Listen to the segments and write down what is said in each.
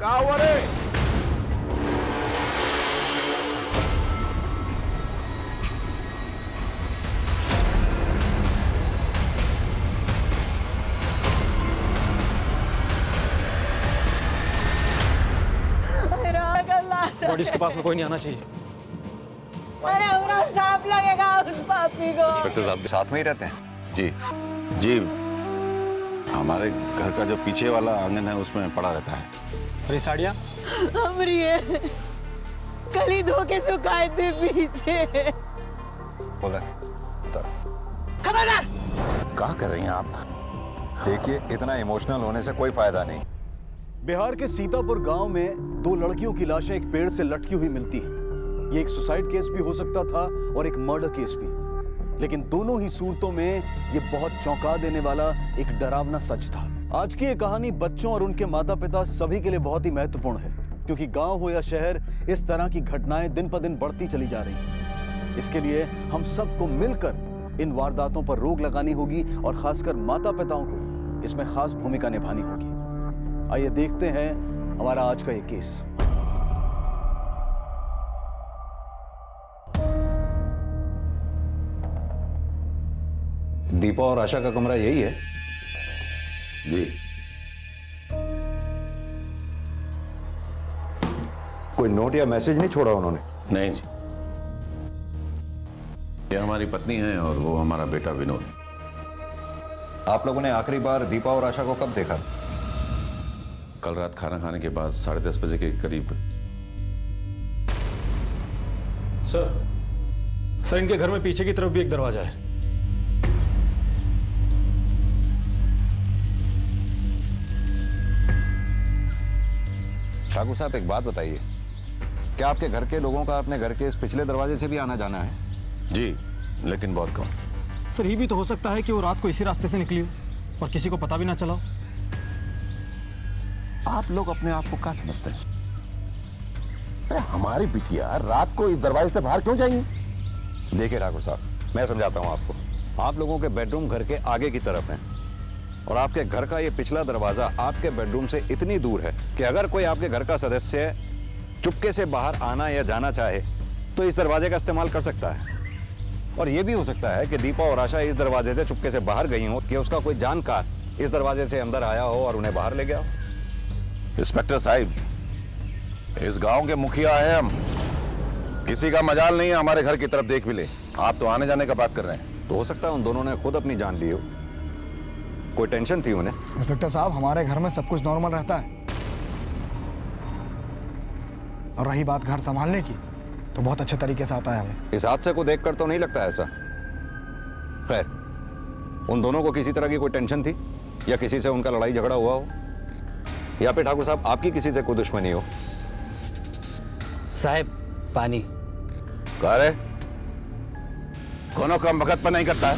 कहाँ हुआ रे? बॉडी इसके पास में कोई नहीं आना चाहिए। अरे हमारा सांप लगेगा उस पापी को। इंस्पेक्टर साहब के साथ में ही रहते हैं? जी जी, हमारे घर का जो पीछे वाला आंगन है उसमें पड़ा रहता है। अरे साड़ियाँ हमारी है, कल ही धो के सुखाए थे पीछे। बोला खबरदार! क्या कर रही हैं आप? देखिए, इतना इमोशनल होने से कोई फायदा नहीं। बिहार के सीतापुर गांव में दो लड़कियों की लाशें एक पेड़ से लटकी हुई मिलती हैं। ये एक सुसाइड केस भी हो सकता था और एक मर्डर केस भी, लेकिन दोनों ही सूरतों में ये बहुत चौंका देने वाला एक डरावना सच था। आज की ये कहानी बच्चों और उनके माता पिता सभी के लिए बहुत ही महत्वपूर्ण है, क्योंकि गांव हो या शहर, इस तरह की घटनाएं दिन पर दिन बढ़ती चली जा रही हैं। इसके लिए हम सबको मिलकर इन वारदातों पर रोक लगानी होगी और खासकर माता पिताओं को इसमें खास भूमिका निभानी होगी। आइए देखते हैं हमारा आज का ये केस। दीपा और आशा का कमरा यही है? जी। कोई नोट या मैसेज नहीं छोड़ा उन्होंने? नहीं जी, ये हमारी पत्नी है और वो हमारा बेटा विनोद। आप लोगों ने आखिरी बार दीपा और आशा को कब देखा? कल रात खाना खाने के बाद 10:30 बजे के करीब। सर इनके घर में पीछे की तरफ भी एक दरवाजा है। ठाकुर साहब, एक बात बताइए, क्या आपके घर के लोगों का अपने घर के इस पिछले दरवाजे से भी आना जाना है? जी, लेकिन बहुत कम। सर ये भी तो हो सकता है कि वो रात को इसी रास्ते से निकली हो और किसी को पता भी ना चला हो। आप लोग अपने आप को क्या समझते हैं? अरे हमारी बिटिया रात को इस दरवाजे से बाहर क्यों जाएंगी? देखिए ठाकुर साहब, मैं समझाता हूँ आपको। आप लोगों के बेडरूम घर के आगे की तरफ है और आपके घर का ये पिछला दरवाजा आपके बेडरूम से इतनी दूर है कि अगर कोई आपके घर का सदस्य चुपके से बाहर आना या जाना चाहे तो इस दरवाजे का इस्तेमाल कर सकता है। और यह भी हो सकता है कि दीपा और आशा इस दरवाजे से चुपके से बाहर गई हो कि उसका कोई जानकार इस दरवाजे से अंदर आया हो और उन्हें बाहर ले गया हो। इंस्पेक्टर साहब, इस गांव के मुखिया हैं हम, किसी का मजाल नहीं है हमारे घर की तरफ देख भी ले। आप तो आने जाने का बात कर रहे हैं। तो हो सकता है उन दोनों ने खुद अपनी जान ली हो, कोई टेंशन थी उन्हें। इंस्पेक्टर साहब, हमारे घर में सब कुछ नॉर्मल रहता है, और रही बात घर संभालने की, तो बहुत अच्छे तरीके से आता है हमें। इस हादसे को देखकर तो नहीं लगता ऐसा। खैर, उन दोनों को किसी तरह की कोई टेंशन थी या किसी से उनका लड़ाई झगड़ा हुआ हो, या फिर ठाकुर साहब आपकी किसी से कोई दुश्मनी हो? साहब पानी। कह रहे कोनो काम वक्त पर नहीं करता है।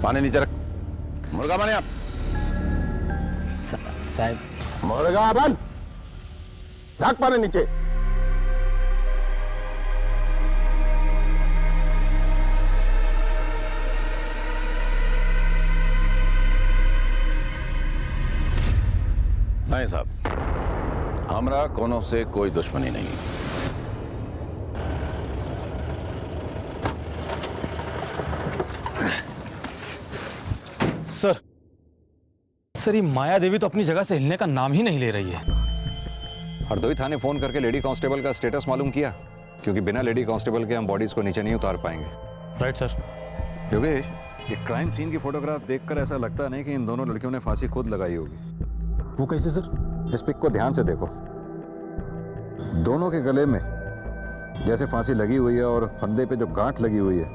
पानी नीचे रख। मुर्गा बने आप। साहब मुर्गा बन, रख पानी नीचे। नहीं साहब, हमरा कोनो से कोई दुश्मनी नहीं। सर ये माया देवी तो अपनी जगह से हिलने का नाम ही नहीं ले रही है। हरदोई थाने फोन करके लेडी कांस्टेबल का स्टेटस मालूम किया, क्योंकि बिना लेडी कांस्टेबल के हम बॉडीज को नीचे नहीं उतार पाएंगे। Right sir. योगेश, ये क्राइम सीन की फोटोग्राफ देखकर ऐसा लगता नहीं कि इन दोनों लड़कियों ने फांसी खुद लगाई होगी। वो कैसे सर? इस पिक को ध्यान से देखो। दोनों के गले में जैसे फांसी लगी हुई है और फंदे पे जो गांठ लगी हुई है,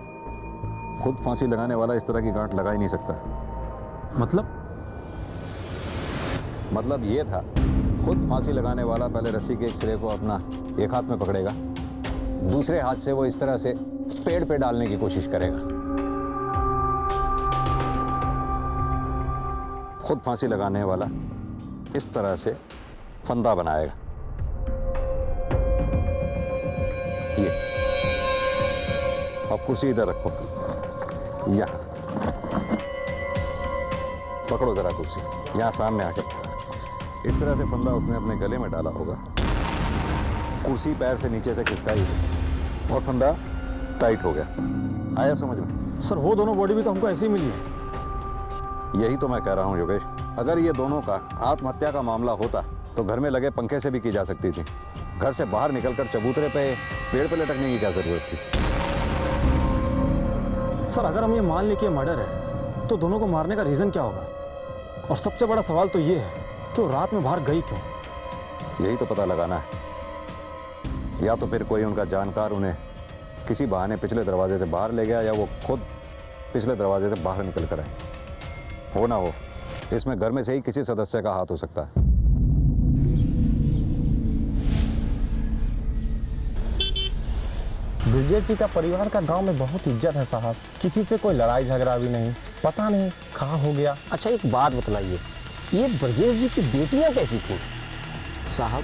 खुद फांसी लगाने वाला इस तरह की गांठ लगा ही नहीं सकता। मतलब ये था, खुद फांसी लगाने वाला पहले रस्सी के एक सिरे को अपना एक हाथ में पकड़ेगा, दूसरे हाथ से वो इस तरह से पेड़ पे डालने की कोशिश करेगा। खुद फांसी लगाने वाला इस तरह से फंदा बनाएगा। ये अब कुर्सी इधर रखो, यहाँ पकड़ो जरा कुर्सी, यहाँ सामने आके इस तरह से फंदा उसने अपने गले में डाला होगा, कुर्सी पैर से नीचे से खिसकाई और फंदा टाइट हो गया। आया समझ में? सर वो दोनों बॉडी भी तो हमको ऐसी ही मिली है। यही तो मैं कह रहा हूँ योगेश, अगर ये दोनों का आत्महत्या का मामला होता तो घर में लगे पंखे से भी की जा सकती थी। घर से बाहर निकलकर चबूतरे पे पेड़ पे लटकने की क्या जरूरत थी? सर अगर हम ये मान लें कि ये मर्डर है तो दोनों को मारने का रीजन क्या होगा? और सबसे बड़ा सवाल तो ये है कि वो रात में बाहर गई क्यों? यही तो पता लगाना है। या तो फिर कोई उनका जानकार उन्हें किसी बहाने पिछले दरवाजे से बाहर ले गया, या वो खुद पिछले दरवाजे से बाहर निकल कर आए। हो ना हो, इसमें घर में से ही किसी सदस्य का हाथ हो सकता है। ब्रिजेश जी का परिवार का गांव में बहुत इज्जत है साहब, किसी से कोई लड़ाई झगड़ा भी नहीं, पता नहीं कहाँ हो गया। अच्छा एक बात बतलाइए, ये ब्रजेश जी की बेटियां कैसी थी? साहब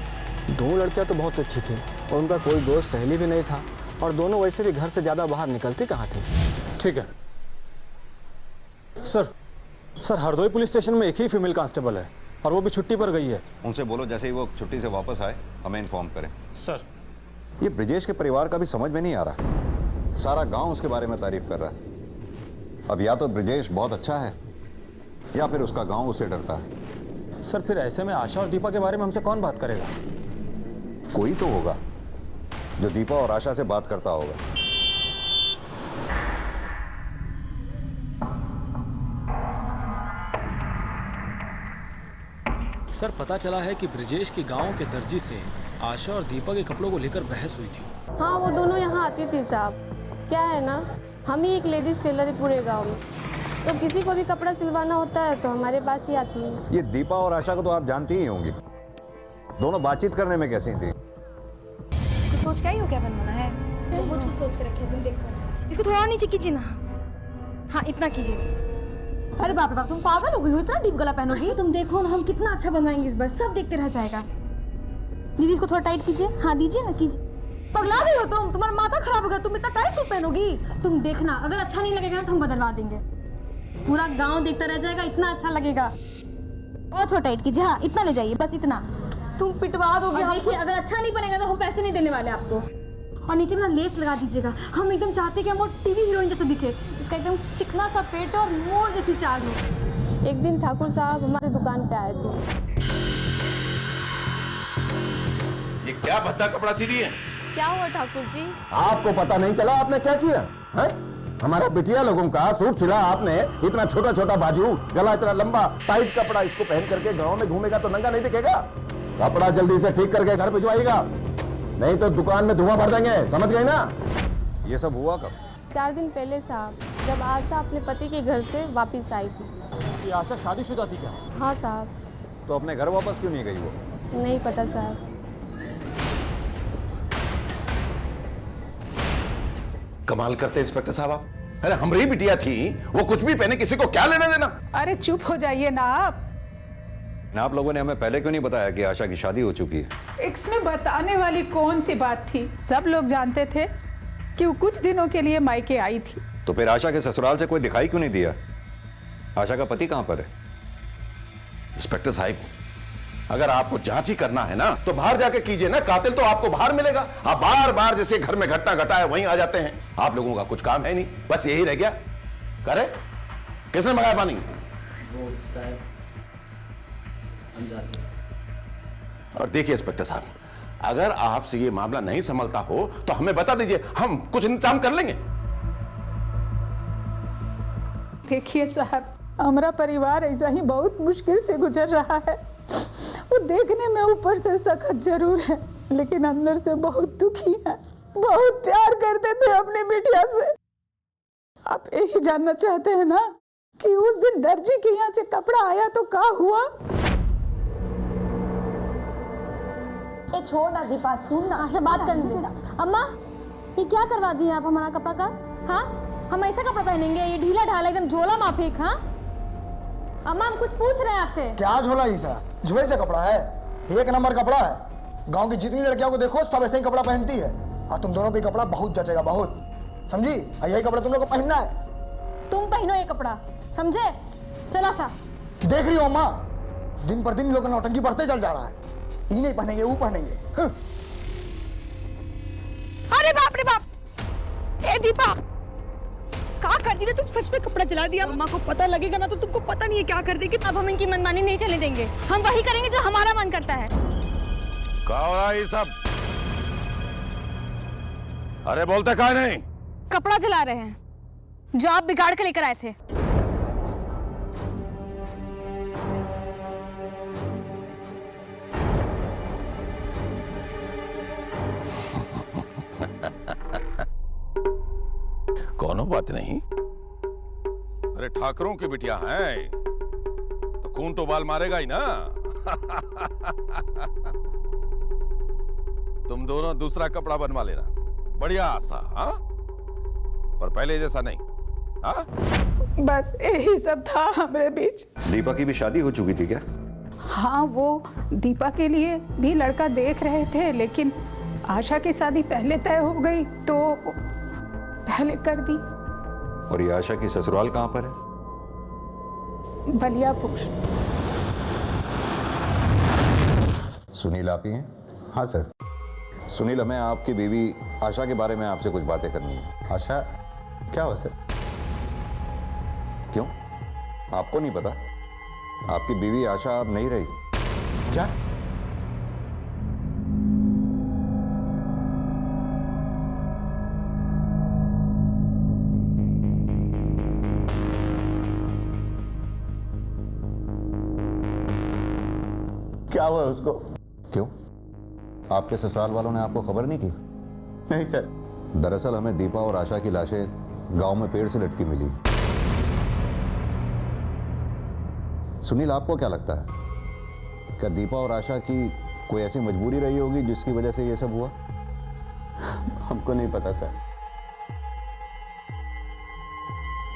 2 लड़कियां तो बहुत अच्छी थी और उनका कोई दोस्त सहेली भी नहीं था, और दोनों वैसे भी घर से ज़्यादा बाहर निकलती कहाँ थी। ठीक है सर हरदोई पुलिस स्टेशन में एक ही फीमेल कांस्टेबल है और वो भी छुट्टी पर गई है। उनसे बोलो जैसे ही वो छुट्टी से वापस आए हमें इन्फॉर्म करें। सर ये ब्रिजेश के परिवार का भी समझ में नहीं आ रहा, सारा गांव उसके बारे में तारीफ कर रहा है। अब या तो ब्रिजेश बहुत अच्छा है या फिर उसका गांव उससे डरता है। सर फिर ऐसे में आशा और दीपा के बारे में हमसे कौन बात करेगा? कोई तो होगा जो दीपा और आशा से बात करता होगा। सर पता चला है कि ब्रिजेश के गांव के दर्जी से आशा और दीपा के कपड़ों को लेकर बहस हुई थी। हाँ वो दोनों यहाँ आती थी साहब। क्या है ना, हम ही एक लेडीज टेलर है पूरे गांव में, तो किसी को भी कपड़ा सिलवाना होता है तो हमारे पास ही आती है। ये दीपा और आशा को तो आप जानती ही होंगी, दोनों बातचीत करने में कैसी थी? तो सोच क्या ही हो क्या बनवाना है? तो वो जो सोच के रखे तुम देखो, इसको थोड़ा और नीचे कीजिए ना। हाँ इतना कीजिए। अरे बाप रे बाप, तुम पागल हो गई हो, इतना डीप गला पहनोगी? तुम देखो ना हम कितना अच्छा बनवाएंगे इस बार, सब देखते रह जाएगा। दीदी इसको थोड़ा टाइट कीजिए। हाँ दीजिए ना, कीजिए। पगला गई हो तुम, तुम्हारा माथा खराब हो गया, तुम इतना टाइट सूट पहनोगी? तुम देखना, अगर अच्छा नहीं लगेगा ना तो हम बदलवा देंगे, पूरा गांव देखता रह जाएगा, इतना अच्छा लगेगा। और थोड़ा टाइट कीजिए। हाँ इतना ले जाइए, बस इतना। तुम पिटवा दोगे। देखिए अगर अच्छा नहीं बनेगा तो हम पैसे नहीं देने वाले आपको। और नीचे में ना लेस लगा दीजिएगा, हम एकदम चाहते हैं कि हम वो टीवी हीरोइन जैसे दिखे, इसका एकदम चिकना सा पेट और मोर जैसी चाल हो। एक दिन ठाकुर साहब हमारे दुकान पे आए थे। ये क्या भद्दा कपड़ा सी रही है? क्या हुआ ठाकुर जी? आपको पता नहीं चला आपने क्या किया है? हमारा बिटिया लोगों का सूट सिला आपने, इतना छोटा छोटा बाजू, गला इतना लंबा, टाइट कपड़ा, इसको पहन करके गांव में घूमेगा तो नंगा नहीं दिखेगा। कपड़ा जल्दी से ठीक करके घर भिजवाइएगा, नहीं तो दुकान में धुआं भर देंगे, समझ गए ना? ये सब हुआ कब? 4 दिन पहले साहब, जब आशा अपने पति के घर से वापस आई थी। ये आशा शादीशुदा थी क्या? हाँ साहब। तो अपने घर वापस क्यों नहीं गई वो? नहीं पता साहब। कमाल करते इंस्पेक्टर साहब आप। अरे हमारी बिटिया थी, वो कुछ भी पहने, किसी को क्या लेना देना? अरे चुप हो जाइए ना आप लोगों ने हमें पहले क्यों नहीं बताया कि आशा की शादी हो चुकी है? इसमें बताने वाली कौन सी बात थी? सब लोग जानते थे कि वो कुछ दिनों के लिए मायके आई थी। तो फिर आशा के ससुराल से कोई दिखाई क्यों नहीं दिया? आशा का पति कहां पर है? इंस्पेक्टर साहब, अगर आपको जांच ही करना है ना तो बाहर जाके कीजिए ना, कातिल तो आपको बाहर मिलेगा। आप बार बार जैसे घर में घटना घटा है वहीं आ जाते हैं। आप लोगों का कुछ काम है नहीं, बस यही रह गया। करे किसने मंगाया पानी? वो साहब हम जाते हैं। और देखिए इंस्पेक्टर साहब, अगर आपसे ये मामला नहीं संभलता हो तो हमें बता दीजिए, हम कुछ इंतजाम कर लेंगे। देखिए साहब, हमारा परिवार ऐसा ही बहुत मुश्किल से गुजर रहा है। वो देखने में ऊपर से सख्त जरूर है, लेकिन अंदर से बहुत दुखी है। बहुत प्यार करते थे अपनी बिटिया से। आप यही जानना चाहते हैं ना कि उस दिन दर्जी के यहाँ से कपड़ा आया तो क्या हुआ? ए छोड़ ना दीपा, सुन ना, आपसे बात करने दे। अम्मा ये क्या करवा दिए आप हमारा कपड़ा का? हाँ हम ऐसा कपड़ा पहनेंगे? ये ढीला ढाला एकदम झोला माफिक। हाँ अम्मा हम कुछ पूछ रहे हैं आपसे। क्या झोला जी सा? झोले से कपड़ा है, 1 नंबर कपड़ा है। गांव की जितनी लड़कियों को देखो सब ऐसे ही कपड़ा पहनती है, और तुम दोनों पे कपड़ा बहुत जचेगा, बहुत, समझी? यही कपड़ा तुम लोग को पहनना है। तुम पहनो ये कपड़ा, समझे? चलो आशा। देख रही हो अम्मा, दिन पर दिन लोग नौटंकी बढ़ते चल जा रहा है। ये नहीं पहनेंगे, वो पहनेंगे। हाँ। अरे बाप रे बाप, ए दीपा क्या कर दी ना तुम, सच में कपड़ा जला दिया। अम्मा को पता लगेगा ना तो तुमको पता नहीं है क्या कर देगी। अब हम इनकी मनमानी नहीं चलने देंगे, हम वही करेंगे जो हमारा मन करता है। क्या हो रहा है ये सब? अरे बोलते क्या नहीं? कपड़ा जला रहे हैं जो आप बिगाड़ के लेकर आए थे। कोनो बात नहीं, अरे ठाकरों की बिटिया हैं तो खून तो बाल मारेगा ही ना। तुम दोनों दूसरा कपड़ा बनवा लेना, बढ़िया आशा। हाँ, पर पहले जैसा नहीं। हाँ, बस यही सब था हमारे बीच। दीपा की भी शादी हो चुकी थी क्या? हाँ, वो दीपा के लिए भी लड़का देख रहे थे, लेकिन आशा की शादी पहले तय हो गई तो पहले कर दी। और ये आशा की ससुराल कहां पर है? बलियापुर। सुनील आप ही हैं? हाँ सर। सुनील, हमें आपकी बीवी आशा के बारे में आपसे कुछ बातें करनी है। आशा क्या हो सर? क्यों, आपको नहीं पता? आपकी बीवी आशा अब नहीं रही। क्या? क्या हुआ उसको? क्यों, आपके ससुराल वालों ने आपको खबर नहीं की? नहीं सर। दरअसल हमें दीपा और आशा की लाशें गांव में पेड़ से लटकी मिली। सुनील, आपको क्या लगता है, क्या दीपा और आशा की कोई ऐसी मजबूरी रही होगी जिसकी वजह से ये सब हुआ? हमको नहीं पता सर,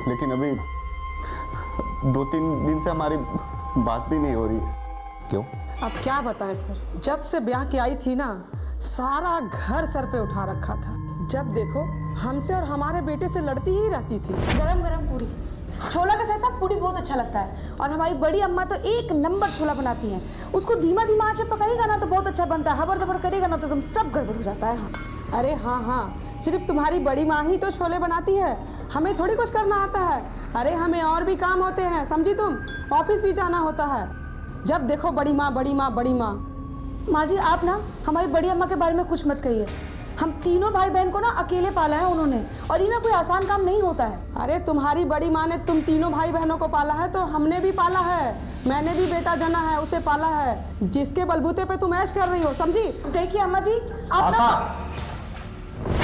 लेकिन अभी 2-3 दिन से हमारी बात भी नहीं हो रही है। क्यों? अब क्या बताएं सर, जब से ब्याह के आई थी ना, सारा घर सर पे उठा रखा था। जब देखो हमसे और हमारे बेटे से लड़ती ही रहती थी। गरम गरम पूरी, छोला का साथ पूरी बहुत अच्छा लगता है। और हमारी बड़ी अम्मा तो एक नंबर छोला बनाती हैं। उसको धीमा धीमा आंच में पकाएगा ना तो बहुत अच्छा बनता है, हबर दबर करेगा ना तो तुम सब गड़बड़ हो जाता है। हाँ। अरे हाँ हाँ, सिर्फ तुम्हारी बड़ी माँ ही तो छोले बनाती है, हमें थोड़ी कुछ करना आता है। अरे हमें और भी काम होते हैं, समझी तुम, ऑफिस भी जाना होता है। जब देखो बड़ी माँ बड़ी माँ बड़ी माँ। माँ जी, आप ना हमारी बड़ी अम्मा के बारे में कुछ मत कहिए। हम तीनों भाई बहन को ना अकेले पाला है उन्होंने, और ये ना कोई आसान काम नहीं होता है। अरे तुम्हारी बड़ी माँ ने तुम तीनों भाई बहनों को पाला है तो हमने भी पाला है। मैंने भी बेटा जना है, उसे पाला है, जिसके बलबूते पे तुम ऐश कर रही हो, समझी? देखिए अम्मा जी, आप ना...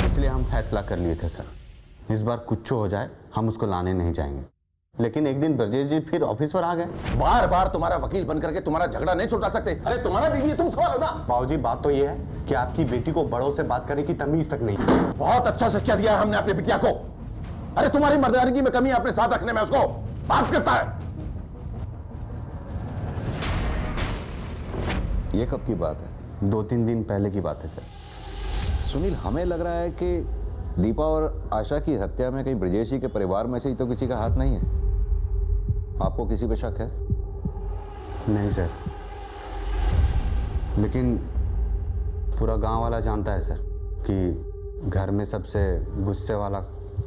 इसलिए हम फैसला कर लिए थे सर, इस बार कुछ हो जाए हम उसको लाने नहीं जाएंगे। लेकिन एक दिन ब्रजेश जी फिर ऑफिस पर आ गए। बार बार तुम्हारा वकील बन करके तुम्हारा झगड़ा नहीं छुटा सकते। अरे तुम्हारा बीवी है, तुम सवाल हो ना। बाबूजी, बात तो ये है कि आपकी बेटी को बड़ों से बात करने की तमीज तक नहीं। बहुत अच्छा शिक्षा दिया है हमने अपनी बिटिया को। अरे तुम्हारी मर्दानगी में कमी अपने साथ रखने में उसको बात करता है। ये कब की बात है? 2-3 दिन पहले की बात है सर। सुनील, हमें लग रहा है कि दीपा और आशा की हत्या में कहीं ब्रजेश जी के परिवार में से ही तो किसी का हाथ नहीं है। आपको किसी पे शक है? नहीं सर, लेकिन पूरा गांव वाला जानता है सर कि घर में सबसे गुस्से वाला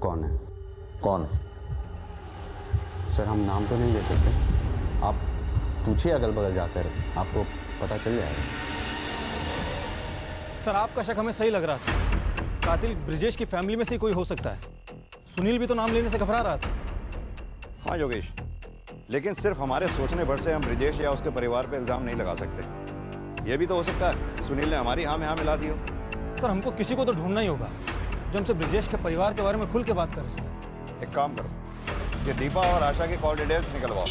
कौन है। कौन है? सर हम नाम तो नहीं ले सकते, आप पूछिए अगल बगल जाकर, आपको पता चल जाएगा। सर आपका शक हमें सही लग रहा था, कातिल ब्रजेश की फैमिली में से कोई हो सकता है। सुनील भी तो नाम लेने से घबरा रहा था। हाँ योगेश, लेकिन सिर्फ हमारे सोचने भर से हम ब्रजेश या उसके परिवार पे इल्जाम नहीं लगा सकते। ये भी तो हो सकता है सुनील ने हमारी हाँ में हाँ मिला दी हो। सर हमको किसी को तो ढूंढना ही होगा जो हमसे ब्रजेश के परिवार के बारे में खुल के बात करे। एक काम करो, ये दीपा और आशा की कॉल डिटेल्स निकलवाओ,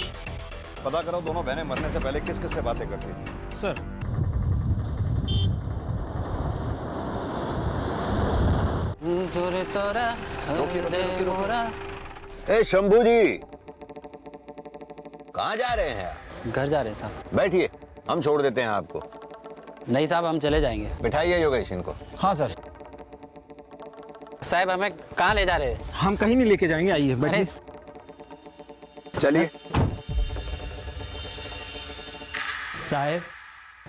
पता करो दोनों बहनें मरने से पहले किस किस से बातें करती थी। सर ए शंभू जी, कहाँ जा रहे हैं? घर जा रहे हैं साहब। बैठिए, हम छोड़ देते हैं आपको। नहीं साहब, हम चले जाएंगे। बिठाइए योगेश इनको। हाँ सर। साहब हमें कहाँ ले जा रहे हैं? हम कहीं नहीं लेके जाएंगे, आइए बैठिए। चलिए। साहब,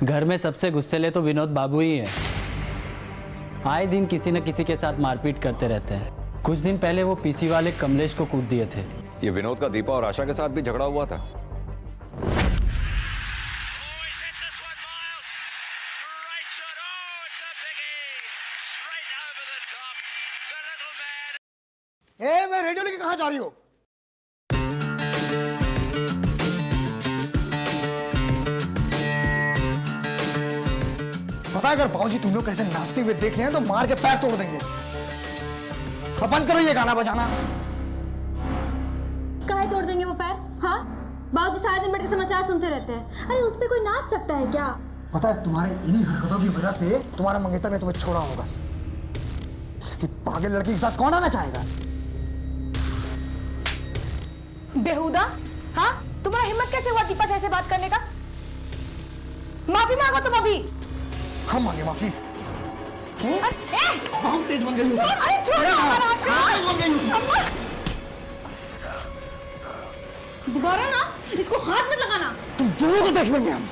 घर में सबसे गुस्सेले तो विनोद बाबू ही हैं। आए दिन किसी न किसी के साथ मारपीट करते रहते हैं। कुछ दिन पहले वो पीसी वाले कमलेश को कूट दिए थे। ये विनोद का दीपा और आशा के साथ भी झगड़ा हुआ था। मैं रेडियो लेके कहाँ जा रही हो? पता है अगर बाबूजी तुम लोग कैसे नाचते हुए देख हैं तो मार के पैर तोड़ देंगे। अब बंद करो ये गाना बजाना। काहे तोड़ देंगे वो पैर? हाँ, बाबूजी सारा दिन बैठ के समाचार सुनते रहते हैं। अरे उस पे कोई नाच सकता है क्या? पता है तुम्हारे इन्हीं हरकतों की वजह से तुम्हारा मंगेतर ने तुम्हें छोड़ा होगा। किसी पागल लड़की के साथ कौन आना चाहेगा? बेहुदा, हाँ? तुम्हारा हिम्मत कैसे हुआ दीपा से ऐसे बात करने का? माफी मांगो तुम अभी। हम मांगे माफी? बहुत तेज बन गई हो। अरे छोड़ो हमारा हाथ। बहुत तेज बन गई हो। दोबारा ना इसको हाथ मत लगाना। तुम दोनों को देख लेंगे हम।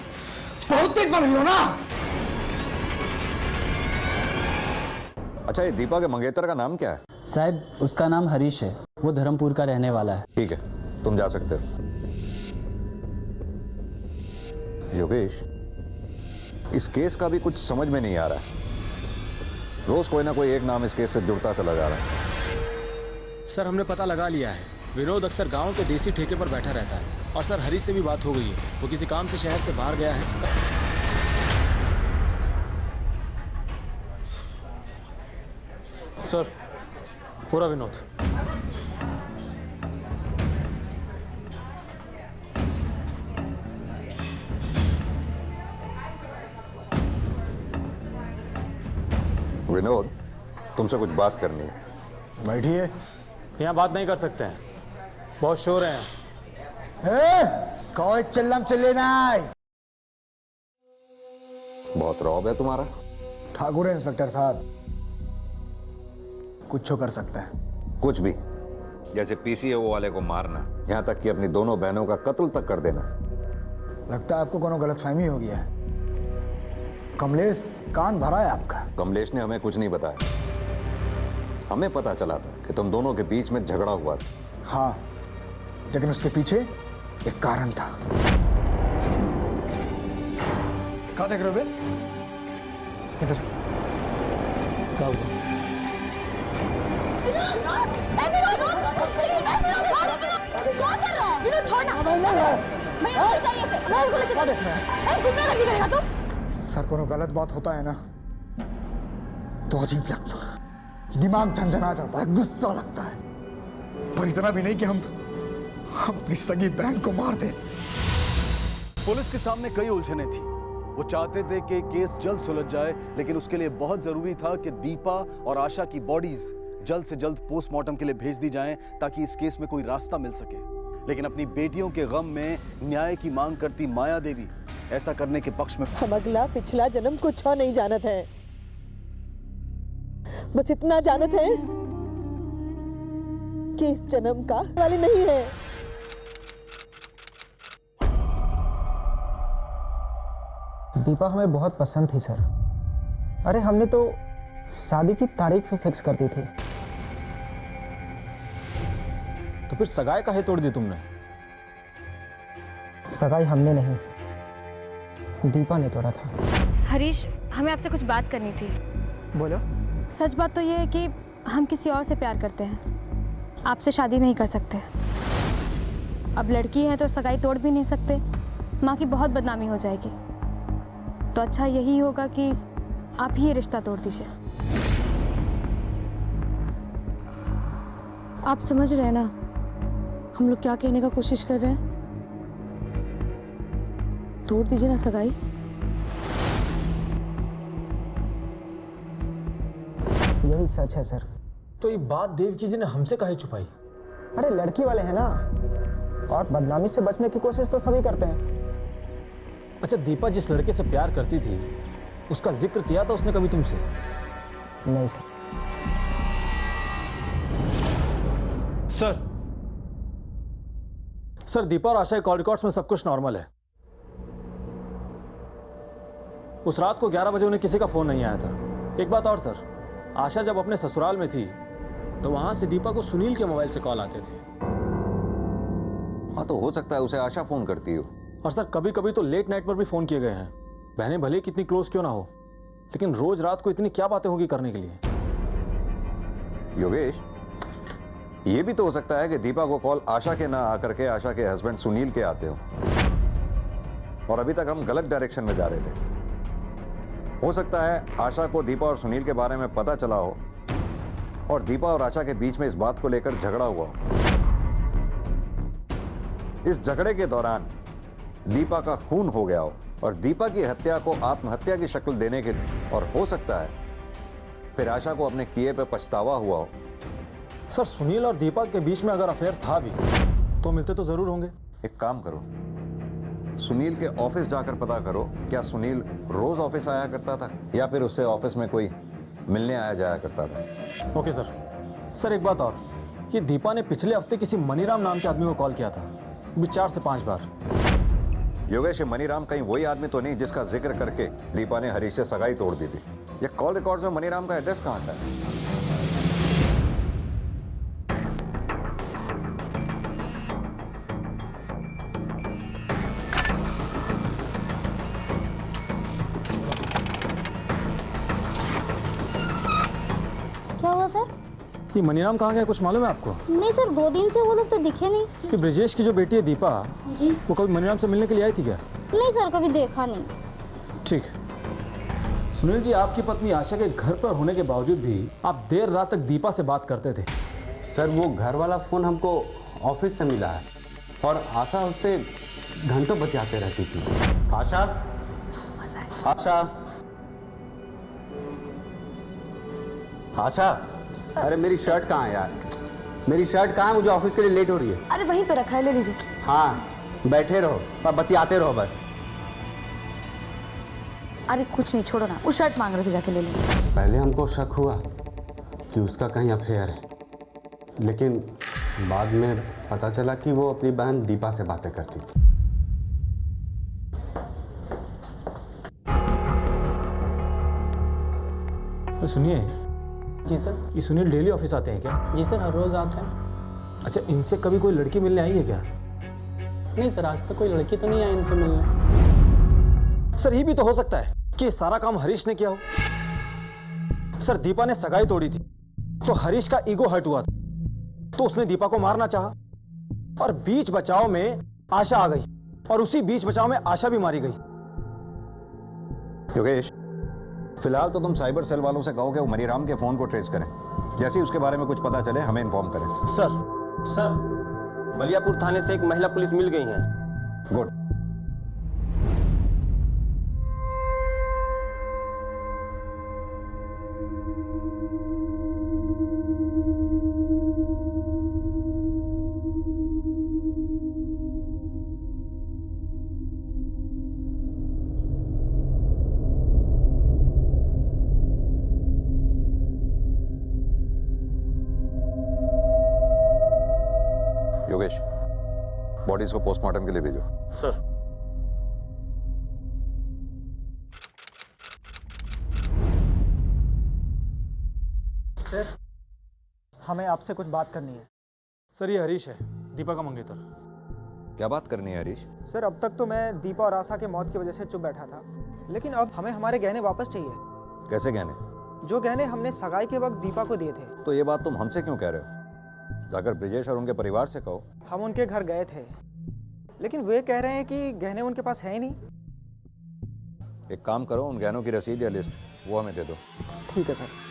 बहुत तेज बन रही हो ना। अच्छा, ये दीपा के मंगेतर का नाम क्या है? साहब, उसका नाम हरीश है। वो धर्मपुर का रहने वाला है। ठीक है, तुम जा सकते हो। योगेश, इस केस का भी कुछ समझ में नहीं आ रहा है। रोज कोई ना कोई एक नाम इस केस से जुड़ता चला जा रहा है। सर, हमने पता लगा लिया है। विनोद अक्सर गांव के देसी ठेके पर बैठा रहता है। और सर, हरीश से भी बात हो गई है। वो किसी काम से शहर से बाहर गया है। सर, पूरा विनोद। विनोद, तुमसे कुछ बात करनी है। बैठिए। यहाँ बात नहीं कर सकते हैं, बहुत शोर है। कोई चिल्लम चिल्ली नहीं। बहुत रौब है तुम्हारा। ठाकुर है इंस्पेक्टर साहब, कुछ कर सकता है। कुछ भी, जैसे पीसीओ वाले को मारना, यहाँ तक कि अपनी दोनों बहनों का कत्ल तक कर देना। लगता है आपको कोनो गलतफहमी हो गया है। कमलेश कान भरा है आपका। कमलेश ने हमें कुछ नहीं बताया। हमें पता चला था कि तुम दोनों के बीच में झगड़ा हुआ था। हाँ, लेकिन उसके पीछे एक कारण था। क्या देख रहे हो बे? इधर। क्या हुआ? सर, कोनो गलत बात होता है ना तो अजीब लगता है, दिमाग झंझना जाता है, गुस्सा लगता है। पर इतना भी नहीं कि हम अपनी सगी बहन को मार दें। पुलिस के सामने कई उलझनें थी। वो चाहते थे कि केस जल्द सुलझ जाए, लेकिन उसके लिए बहुत जरूरी था कि दीपा और आशा की बॉडीज जल्द से जल्द पोस्टमार्टम के लिए भेज दी जाएं, ताकि इस केस में कोई रास्ता मिल सके। लेकिन अपनी बेटियों के गम में न्याय की मांग करती माया देवी ऐसा करने के पक्ष में। हम अगला पिछला जन्म कुछ नहीं जानत है, बस इतना जानत है कि इस जन्म का वाले नहीं है। दीपा हमें बहुत पसंद थी सर। अरे हमने तो शादी की तारीख भी फिक्स कर दी थी। तो फिर सगाई काहे तोड़ दी तुमने? सगाई हमने नहीं, दीपा ने तोड़ा था। हरीश, हमें आपसे कुछ बात करनी थी। बोलो। सच बात तो ये है कि हम किसी और से प्यार करते हैं, आपसे शादी नहीं कर सकते। अब लड़की है तो सगाई तोड़ भी नहीं सकते, माँ की बहुत बदनामी हो जाएगी। तो अच्छा यही होगा कि आप ही ये रिश्ता तोड़ दीजिए। आप समझ रहे हैं ना हम लोग क्या कहने का कोशिश कर रहे हैं? तोड़ दीजिए ना सगाई। यही सच है सर। तो ये बात देवकी जी ने हमसे काहे छुपाई? अरे लड़की वाले हैं ना, और बदनामी से बचने की कोशिश तो सभी करते हैं। अच्छा, दीपा जिस लड़के से प्यार करती थी उसका जिक्र किया था उसने कभी तुमसे? नहीं सर। सर, दीपा और आशा के कॉल रिकॉर्ड्स में सब कुछ नॉर्मल है। उस रात को 11 बजे उन्हें किसी का फ़ोन नहीं आया था। एक बात और सर, आशा जब अपने ससुराल में थी तो वहाँ से दीपा को सुनील के मोबाइल से कॉल आते थे। हाँ, तो हो सकता है उसे आशा फ़ोन करती हो। और सर कभी कभी तो लेट नाइट पर भी फ़ोन किए गए हैं। बहनें भले कितनी क्लोज क्यों ना हो, लेकिन रोज रात को इतनी क्या बातें होगी करने के लिए। योगेश, ये भी तो हो सकता है कि दीपा को कॉल आशा के ना आकर के आशा के हस्बैंड सुनील के आते हो, और अभी तक हम गलत डायरेक्शन में जा रहे थे। हो सकता है आशा को दीपा और सुनील के बारे में पता चला हो और दीपा और आशा के बीच में इस बात को लेकर झगड़ा हुआ हो। इस झगड़े के दौरान दीपा का खून हो गया हो और दीपा की हत्या को आत्महत्या की शक्ल देने के, और हो सकता है फिर आशा को अपने किए पे पछतावा हुआ हो। सर सुनील और दीपा के बीच में अगर अफेयर था भी तो मिलते तो जरूर होंगे। एक काम करो, सुनील के ऑफिस जाकर पता करो, क्या सुनील रोज ऑफिस आया करता था या फिर उससे ऑफिस में कोई मिलने आया जाया करता था। Okay sir. सर एक बात और, ये दीपा ने पिछले हफ्ते किसी मनीराम नाम के आदमी को कॉल किया था, भी 4 से 5 बार। योगेश, मनीराम कहीं वही आदमी तो नहीं जिसका जिक्र करके दीपा ने हरीश से सगाई तोड़ दी थी? ये कॉल रिकॉर्ड्स में मनीराम का एड्रेस कहाँ था? क्या हुआ सर? ये मनीराम कहाँ गया, कुछ मालूम है आपको? नहीं सर, 2 दिन से वो लोग तो दिखे नहीं। कि ब्रिजेश की जो बेटी है दीपा, जी। वो कभी मनीराम से मिलने के लिए आई थी क्या? नहीं सर, कभी देखा नहीं। ठीक। सुनील जी, आपकी पत्नी आशा के घर पर होने के बावजूद भी आप देर रात तक दीपा से बात करते थे। सर वो घर वाला फ़ोन हमको ऑफिस से मिला है और आशा उससे घंटों बतियाते रहती थी। आशा, आशा, आशा, अरे मेरी शर्ट कहाँ है यार? मेरी शर्ट कहाँ है? मुझे ऑफिस के लिए लेट हो रही है। अरे वहीं पे रखा है, ले लीजिए। हाँ, बैठे रहो और बतियाते रहो बस। अरे कुछ नहीं, छोड़ो ना, वो शर्ट मांग रहे थे, जाके ले लो। पहले हमको शक हुआ कि उसका कहीं अफेयर है, लेकिन बाद में पता चला कि वो अपनी बहन दीपा से बातें करती थी। तो सुनिए। जी सर। ये सुनील डेली ऑफिस आते हैं क्या? जी सर, हर रोज़ आते हैं। अच्छा, इनसे कभी कोई लड़की मिलने आई है क्या? नहीं सर, आज तक कोई लड़की तो नहीं आई इनसे मिलने। सर ये भी तो हो सकता है कि ये सारा काम हरीश ने किया हो। सर दीपा ने सगाई तोड़ी थी तो हरीश का ईगो हर्ट हुआ था, तो उसने दीपा को मारना चाहा और बीच बचाव में आशा आ गई और उसी बीच बचाव में आशा भी मारी गई। योगेश, फिलहाल तो तुम साइबर सेल वालों से कहो कि वो मनीराम के फोन को ट्रेस करें। जैसे ही उसके बारे में कुछ पता चले हमें इन्फॉर्म करें। सर बलियापुर थाने से एक महिला पुलिस मिल गई है। गुड। योगेश, बॉडीज को पोस्टमार्टम के लिए भेजो। सर। सर, हमें आपसे कुछ बात करनी है। सर ये हरीश है, दीपा का मंगेतर। क्या बात करनी है हरीश? सर अब तक तो मैं दीपा और आशा के मौत की वजह से चुप बैठा था, लेकिन अब हमें हमारे गहने वापस चाहिए। कैसे गहने? जो गहने हमने सगाई के वक्त दीपा को दिए थे। तो ये बात तुम हमसे क्यों कह रहे हो? जाकर ब्रिजेश और उनके परिवार से कहो। हम उनके घर गए थे, लेकिन वे कह रहे हैं कि गहने उनके पास है ही नहीं। एक काम करो, उन गहनों की रसीद या लिस्ट वो हमें दे दो। ठीक है सर।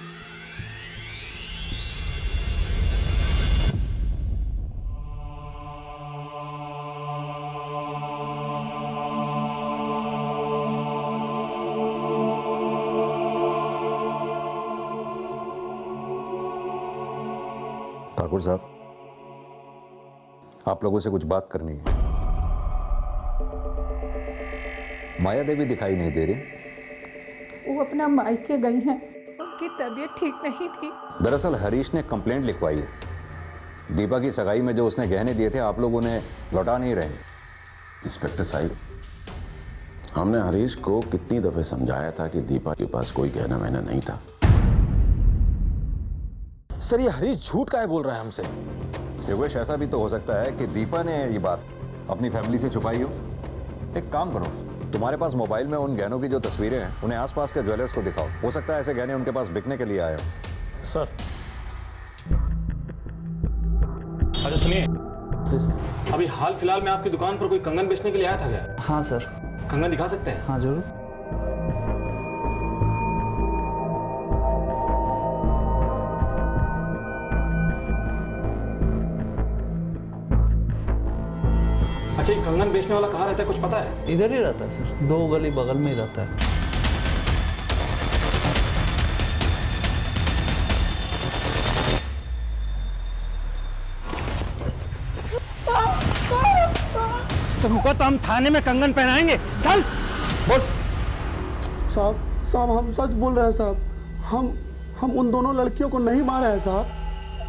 ठाकुर साहब, आप लोगों से कुछ बात करनी है। माया देवी दिखाई नहीं दे रही। वो अपना मायके गई हैं, उनकी तबीयत ठीक नहीं थी। दरअसल हरीश ने कंप्लेंट लिखवाई है। दीपा की सगाई में जो उसने गहने दिए थे आप लोग उन्हें लौटा नहीं रहे। इंस्पेक्टर साहब, हमने हरीश को कितनी दफे समझाया था कि दीपा के पास कोई गहना वहना नहीं था। सर ये हरीश झूठ काहे बोल रहा है हमसे? योगेश, ऐसा भी तो हो सकता है कि दीपा ने ये बात अपनी फैमिली से छुपाई हो। एक काम करो, तुम्हारे पास मोबाइल में उन गहनों की जो तस्वीरें हैं उन्हें आसपास के ज्वेलर्स को दिखाओ। हो सकता है ऐसे गहने उनके पास बिकने के लिए आए हो। सर अच्छा सुनिए, अभी हाल फिलहाल में आपकी दुकान पर कोई कंगन बेचने के लिए आया था क्या? हाँ सर। कंगन दिखा सकते हैं? हाँ जरूर। अच्छा, ये कंगन बेचने वाला कहाँ रहता है, कुछ पता है? इधर ही रहता है सर, 2 गली बगल में ही रहता है। तुमको तो हम थाने में कंगन पहनाएंगे। चल बोल। साहब हम सच बोल रहे हैं साहब। हम उन दोनों लड़कियों को नहीं मारे हैं साहब।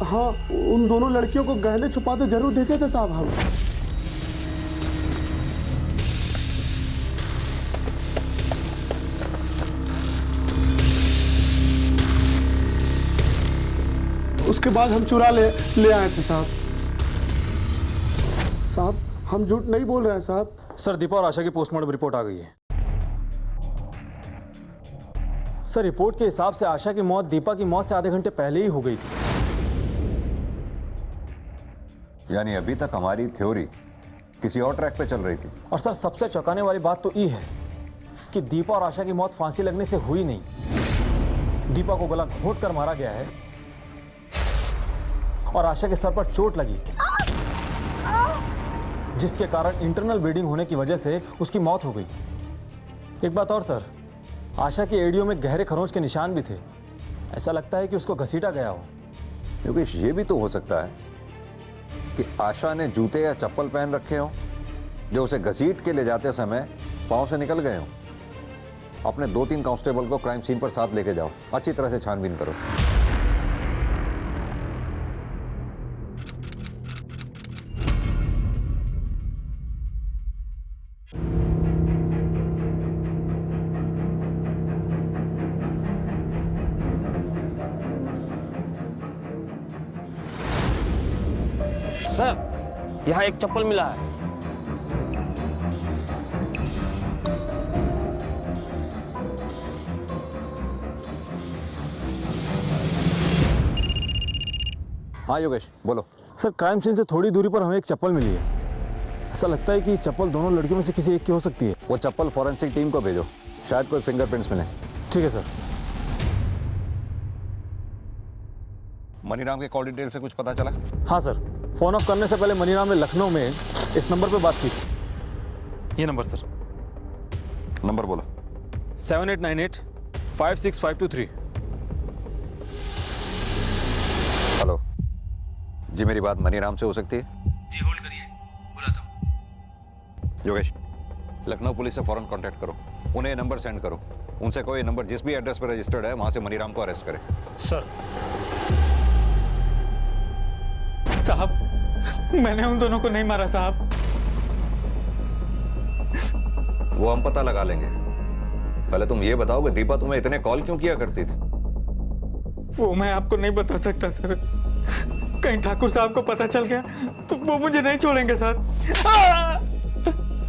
हाँ, उन दोनों लड़कियों को गहने छुपाते जरूर देखे थे साहब हम। उसके बाद हम चुरा ले आए थे साहब। साहब हम झूठ नहीं बोल रहे हैं साहब। सर दीपा और आशा की पोस्टमार्टम रिपोर्ट आ गई है। सर रिपोर्ट के हिसाब से आशा की मौत दीपा की मौत से आधे घंटे पहले ही हो गई थी। यानी अभी तक हमारी थ्योरी किसी और ट्रैक पे चल रही थी। और सर सबसे चौंकाने वाली बात तो ये है कि दीपा और आशा की मौत फांसी लगने से हुई नहीं। दीपा को गला घोंट कर मारा गया है और आशा के सर पर चोट लगी, जिसके कारण इंटरनल ब्लीडिंग होने की वजह से उसकी मौत हो गई। एक बात और सर, आशा के एड़ियों में गहरे खरोंच के निशान भी थे। ऐसा लगता है कि उसको घसीटा गया हो। योगेश, ये भी तो हो सकता है कि आशा ने जूते या चप्पल पहन रखे हो जो उसे घसीट के ले जाते समय पांव से निकल गए हो। अपने 2-3 कांस्टेबल को क्राइम सीन पर साथ लेके जाओ, अच्छी तरह से छानबीन करो। सर यहाँ एक चप्पल मिला है। हाँ योगेश बोलो। सर क्राइम सीन से थोड़ी दूरी पर हमें एक चप्पल मिली है। ऐसा लगता है कि चप्पल दोनों लड़कियों में से किसी एक की हो सकती है। वो चप्पल फॉरेंसिक टीम को भेजो, शायद कोई फिंगरप्रिंट्स मिले। ठीक है सर। मनीराम के कॉल डिटेल से कुछ पता चला? हाँ सर, फोन ऑफ करने से पहले मनीराम ने लखनऊ में इस नंबर पे बात की थी। ये नंबर सर। नंबर बोलो। 7898 56523। हेलो जी, मेरी बात मनीराम से हो सकती है? जी होल्ड करिए, बुलाता हूँ। योगेश, लखनऊ पुलिस से फौरन कांटेक्ट करो, उन्हें नंबर सेंड करो। उनसे कोई नंबर जिस भी एड्रेस पर रजिस्टर्ड है वहां से मनीराम को अरेस्ट करें। सर साहब मैंने उन दोनों को नहीं मारा साहब। वो हम पता लगा लेंगे। पहले तुम ये बताओ कि दीपा तुम्हें इतने कॉल क्यों किया करती थी? वो मैं आपको नहीं बता सकता सर। कहीं ठाकुर साहब को पता चल गया तो वो मुझे नहीं छोड़ेंगे सर।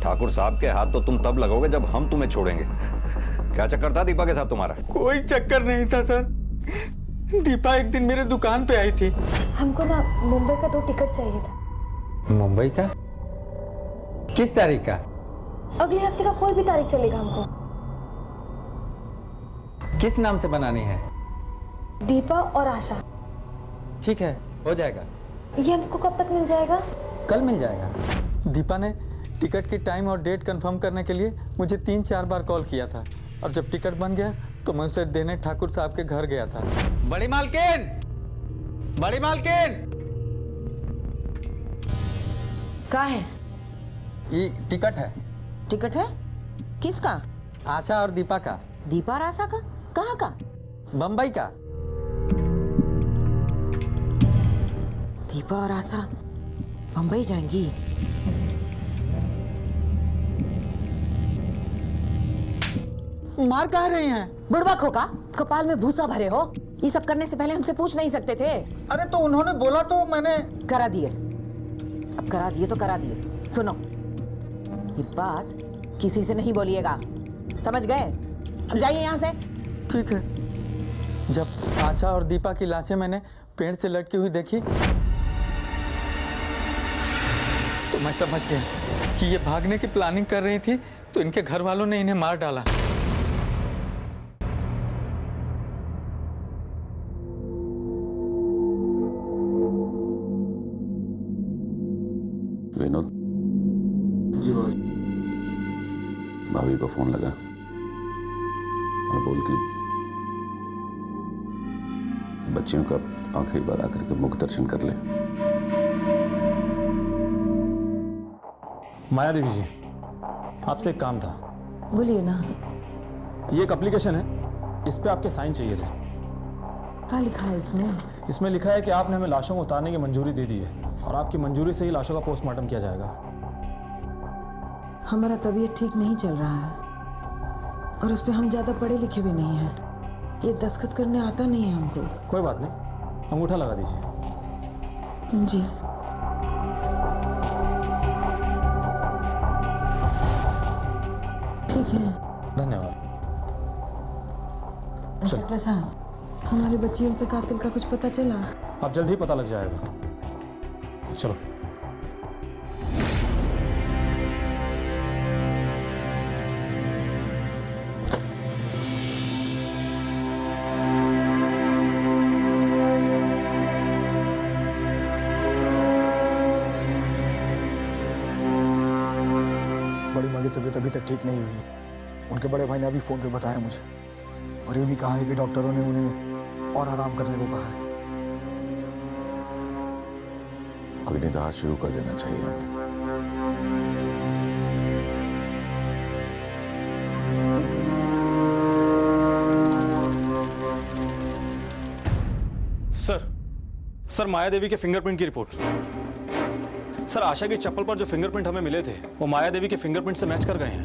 ठाकुर साहब के हाथ तो तुम तब लगोगे जब हम तुम्हें छोड़ेंगे। क्या चक्कर था दीपा के साथ तुम्हारा? कोई चक्कर नहीं था सर। दीपा एक दिन मेरे दुकान पे आई थी। हमको ना मुंबई का 2 टिकट चाहिए था। मुंबई का? किस तारीख का? अगले हफ्ते का कोई भी तारीख चलेगा हमको। किस नाम से बनानी है? दीपा और आशा। ठीक है, हो जाएगा। ये हमको कब तक मिल जाएगा? कल मिल जाएगा। दीपा ने टिकट की टाइम और डेट कंफर्म करने के लिए मुझे 3-4 बार कॉल किया था और जब टिकट बन गया तो मैं उसे देने ठाकुर साहब के घर गया था। बड़ी मालकिन, बड़ी मालकिन, क्या है? ये टिकट है। टिकट है? किसका? आशा और दीपा का। दीपा और आशा का? कहाँ का? बम्बई का। दीपा और आशा बम्बई जाएंगी? मार कह रही हैं? बुढ़वा खोका, कपाल में भूसा भरे हो। ये सब करने से पहले हमसे पूछ नहीं सकते थे? अरे तो उन्होंने बोला तो मैंने करा दिए। अब करा दिए तो करा दिए। सुनो, ये बात किसी से नहीं बोलिएगा, समझ गए? अब जाइए यहाँ से। ठीक है। जब आशा और दीपा की लाशें मैंने पेड़ से लटकी हुई देखी तो मैं समझ गया कि ये भागने की प्लानिंग कर रही थी, तो इनके घर वालों ने इन्हें मार डाला। विनोद जी भाभी को फोन लगा और बोल के बच्चियों का आखिरी बार आकर के मुख दर्शन कर ले। माया देवी जी, आपसे एक काम था। बोलिए ना। ये एक एप्लीकेशन है, इस पे आपके साइन चाहिए थे। क्या लिखा है इसमें? इसमें लिखा है कि आपने हमें लाशों को उतारने की मंजूरी दे दी है और आपकी मंजूरी से ही लाशों का पोस्टमार्टम किया जाएगा। हमारा तबीयत ठीक नहीं चल रहा है और उस पर हम ज़्यादा पढ़े लिखे भी नहीं हैं। ये दस्तखत करने आता नहीं है हमको। कोई बात नहीं, अंगूठा लगा दीजिए। जी। ठीक है, धन्यवाद। इंस्पेक्टर साहब, हमारी बच्चियों के कातिल का कुछ पता चला? अब जल्द ही पता लग जाएगा। चलो। बड़ी माँ की तबीयत अभी तक ठीक नहीं हुई। उनके बड़े भाई ने अभी फोन पे बताया मुझे, और ये भी कहा है कि डॉक्टरों ने उन्हें और आराम करने को कहा है। कोई निदान शुरू कर देना चाहिए। सर माया देवी के फिंगरप्रिंट की रिपोर्ट। सर, आशा की चप्पल पर जो फिंगरप्रिंट हमें मिले थे वो माया देवी के फिंगरप्रिंट से मैच कर गए हैं।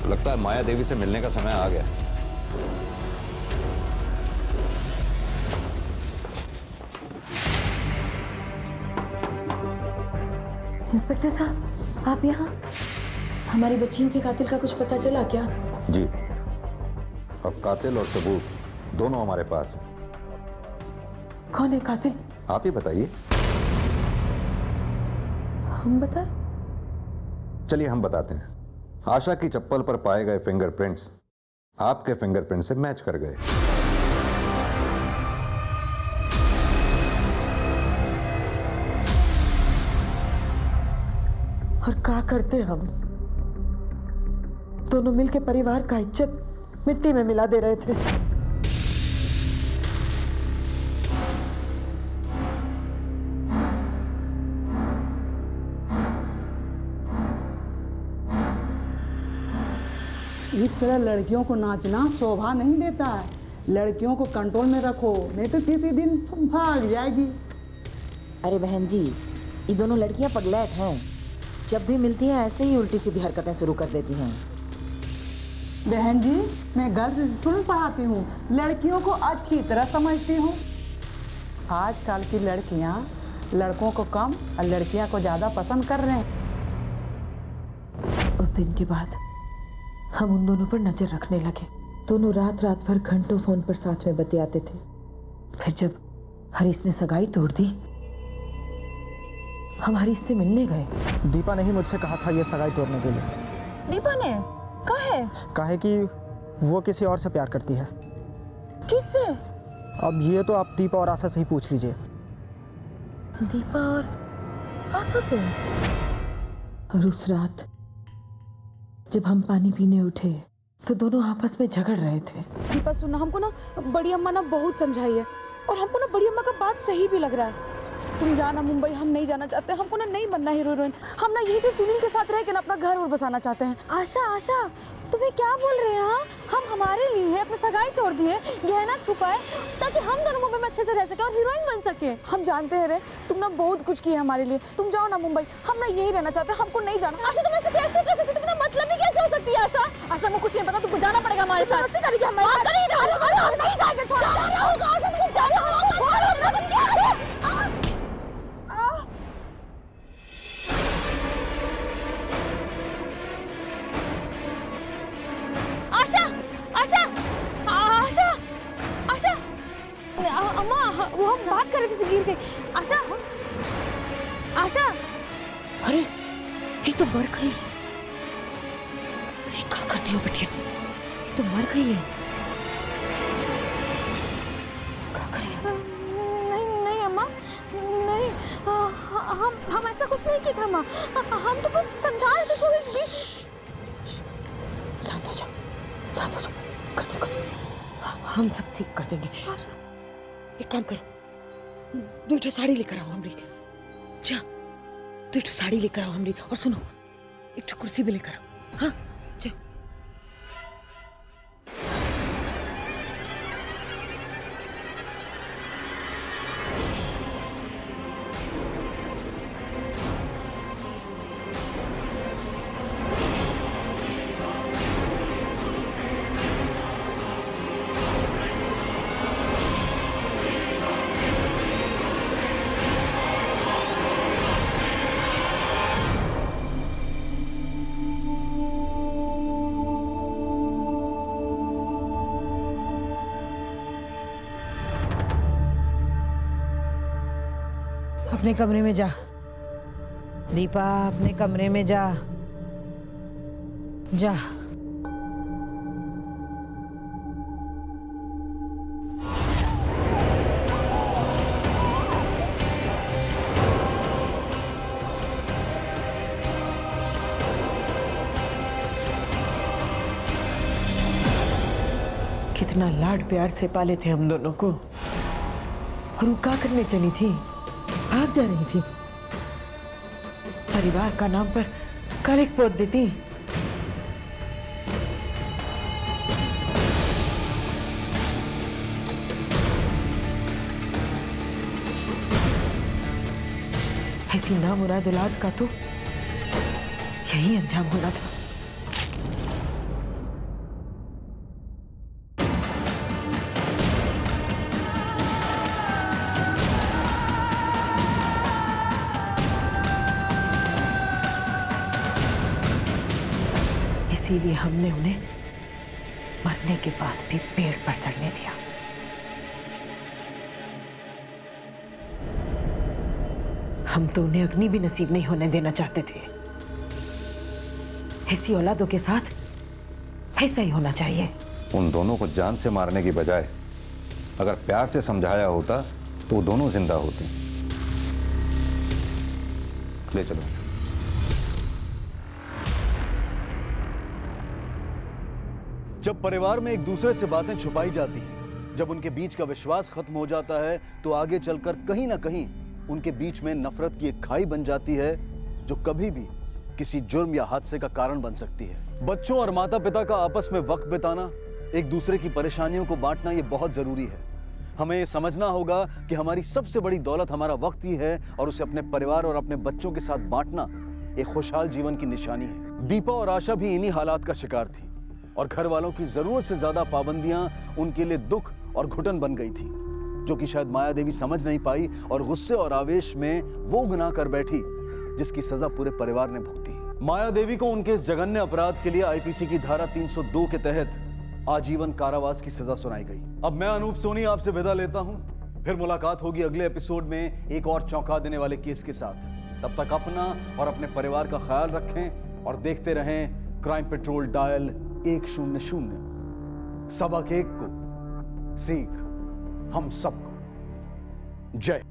लगता है माया देवी से मिलने का समय आ गया। इंस्पेक्टर साहब, आप यहाँ? हमारी बच्चियों के कातिल का कुछ पता चला क्या? जी, अब कातिल और सबूत दोनों हमारे पास हैं। कौन है कातिल? आप ही बताइए। हम बताएं? चलिए हम बताते हैं। आशा की चप्पल पर पाए गए फिंगरप्रिंट्स आपके फिंगरप्रिंट से मैच कर गए। और क्या करते हम? दोनों मिलके परिवार का इज्जत मिट्टी में मिला दे रहे थे। इस तरह लड़कियों को नाचना शोभा नहीं देता है। लड़कियों को कंट्रोल में रखो, नहीं तो किसी दिन भाग जाएगी। अरे बहन जी, ये दोनों लड़कियां पगलैट हैं। जब भी मिलती हैं ऐसे ही उल्टी सीधी हरकतें शुरू कर देती हैं। बहन जी, मैं गर्ल्स स्कूल पढ़ाती हूँ, लड़कियों को अच्छी तरह समझती हूँ। आजकल की लड़कियाँ लड़कों को कम और लड़कियाँ को ज़्यादा पसंद कर रहे हैं। उस दिन के बाद हम उन दोनों पर नजर रखने लगे। दोनों रात रात भर घंटों फोन पर साथ में बतियाते थे। फिर जब हरीश ने सगाई तोड़ दी, हम हरीश से मिलने गए। दीपा ने ही मुझसे कहा था ये सगाई तोड़ने के लिए। दीपा ने कहा कि वो किसी और से प्यार करती है। किससे? अब ये तो आप दीपा और आशा से ही पूछ लीजिए। दीपा और आशा से? और उस रात जब हम पानी पीने उठे तो दोनों आपस में झगड़ रहे थे। दीपा सुनना, हमको ना बड़ी अम्मा ना बहुत समझाई है और हमको ना बड़ी अम्मा का बात सही भी लग रहा है। तुम जाना मुंबई, हम नहीं जाना चाहते। हमको ना नहीं बनना हीरो हीरोइन। हम ना यहीं पे सुनील के साथ रह के ना अपना घर और बसाना चाहते हैं। आशा तुम्हें क्या बोल रहे हैं? हम हमारे लिए अपनी सगाई तोड़ दिए, गहना छुपाए ताकि हम दोनों मुंबई में अच्छे से रह सके और हीरोइन बन सके। हम जानते हैं रे, तुम ना बहुत कुछ किया हमारे लिए। तुम जाओ ना मुंबई, हम ना यही रहना चाहते हैं, हमको नहीं जाना। आशा तुम ऐसे कैसे कर सकती? तुम मतलब ही कैसे हो सकती है आशा? आशा मुझे कुछ नहीं पता, तुमको जाना पड़ेगा हमारे साथ। मस्ती करेगी हम नहीं जाएंगे। छोड़ आशा, तुमको जाना अम्मा, वो हम बात कर रहे थे, गिर गई। आशा अरे ये तो मर गई। ये क्या करती हो बिटिया? ये तो मर गई है। क्या करें? नहीं अम्मा, नहीं। हम ऐसा कुछ नहीं किया था अम्मा। हम तो बस समझा रहे थे। शांत हो जाओ। करते हम सब ठीक कर देंगे। एक काम करो, 2 साड़ी लेकर आओ हमरी। जा 2 साड़ी लेकर आओ हमरी, और सुनो 1 कुर्सी भी लेकर आओ। हाँ जा। अपने कमरे में जा दीपा, अपने कमरे में जा। कितना लाड प्यार से पाले थे हम दोनों को, और वो क्या करने चली थी? भाग जा रही थी। परिवार का नाम पर कलंक पोत देती। ऐसी नामुराद औलाद का तो यही अंजाम होना था। इसीलिए हमने उन्हें मरने के बाद भी पेड़ पर सड़ने दिया। हम तो उन्हें अग्नि भी नसीब नहीं होने देना चाहते थे। ऐसी औलादों के साथ ऐसा ही होना चाहिए। उन दोनों को जान से मारने की बजाय अगर प्यार से समझाया होता तो दोनों जिंदा होते। ले चलो। जब परिवार में एक दूसरे से बातें छुपाई जाती हैं, जब उनके बीच का विश्वास खत्म हो जाता है, तो आगे चलकर कहीं ना कहीं उनके बीच में नफरत की एक खाई बन जाती है, जो कभी भी किसी जुर्म या हादसे का कारण बन सकती है। बच्चों और माता पिता का आपस में वक्त बिताना, एक दूसरे की परेशानियों को बांटना, ये बहुत जरूरी है। हमें ये समझना होगा कि हमारी सबसे बड़ी दौलत हमारा वक्त ही है, और उसे अपने परिवार और अपने बच्चों के साथ बांटना एक खुशहाल जीवन की निशानी है। दीपा और आशा भी इन्हीं हालात का शिकार थी, और घर वालों की जरूरत से ज्यादा पाबंदियां उनके लिए दुख और घुटन बन गई थी, जो कि शायद माया देवी समझ नहीं पाई, और गुस्से और आवेश में वो गुनाह कर बैठी जिसकी सजा पूरे परिवार ने भुगती। माया देवी को उनके इस जघन्य अपराध के लिए आईपीसी की धारा 302 के तहत आजीवन कारावास की सजा सुनाई गई। अब मैं अनूप सोनी आपसे विदा लेता हूं। फिर मुलाकात होगी अगले एपिसोड में एक और चौंका देने वाले केस के साथ। तब तक अपना और अपने परिवार का ख्याल रखें और देखते रहें क्राइम पेट्रोल डायल 100। सबक एक को सीख हम सबको। जय।